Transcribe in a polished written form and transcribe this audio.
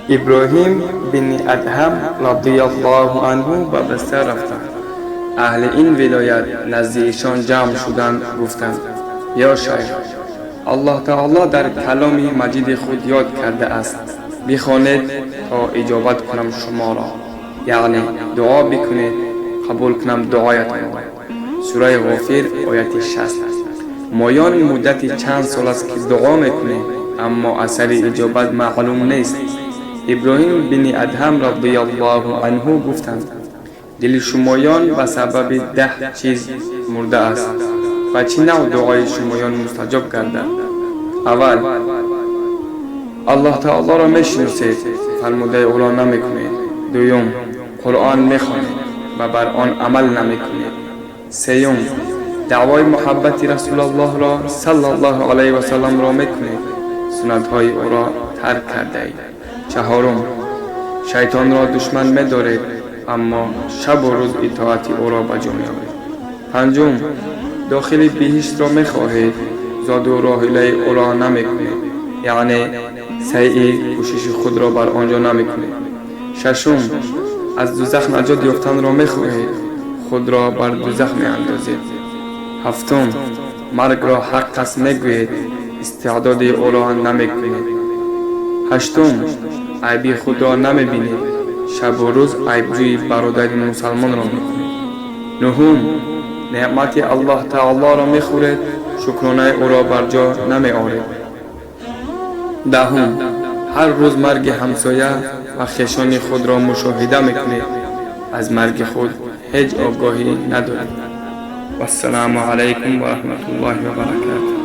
ابراهیم بن ادهم رضی الله عنه به بستر رفتند. اهل این ولایت نزد ایشان جمع شدند، گفتند: یا شیخ، الله تعالی در کلام مجید خود یاد کرده است بخوانید تا اجابت کنم شما را، یعنی دعا بکنید قبول کنم دعایتان را. سوره غافر آیت 60. مایان مدت چند سال است که دعا میکنیم اما اثر اجابت معلوم نیست. ابراهیم بن ادهم رضی الله عنه گفتند: دل شمایان به سبب 10 چیز مرده است و چه نوع دعای شمایان مستجاب گردد؟ اول، الله تعالی را میشناسید، فرموده او را نمیکنید. دوم، قرآن میخوانید و بر آن عمل نمیکنید. سوم، دعوای محبت رسول الله را صلی الله علیه و سلم را میکنید، سنت های او را ترک کرده اید. چهارم، شیطان را دشمن می‌دارید اما شب و روز اطاعت او را بجا می‌آورید. پنجم، داخل بهشت را می‌خواهید، زاد و راحله او را نمی‌کنید، یعنی سعی کوشش خود را بر آنجا نمی‌کنید. ششم، از دوزخ نجات یافتن را می‌خواهید، خود را بر دوزخ می‌اندازید. هفتم، مرگ را حق است می‌گویید، استعداد او را نمی‌کنید. هشتم، عیب خود را نمی‌بینید، شب و روز عیبجوی برادر مسلمان را می‌کنید. نهم، نعمت الله تعالی را می‌خورید، شکرانه او را بر جا نمی‌آورید. دهم، هر روز مرگ همسایه و خویشان خود را مشاهده می‌کنید، از مرگ خود هیچ آگاهی ندارید. و السلام علیکم و رحمت الله و برکاته.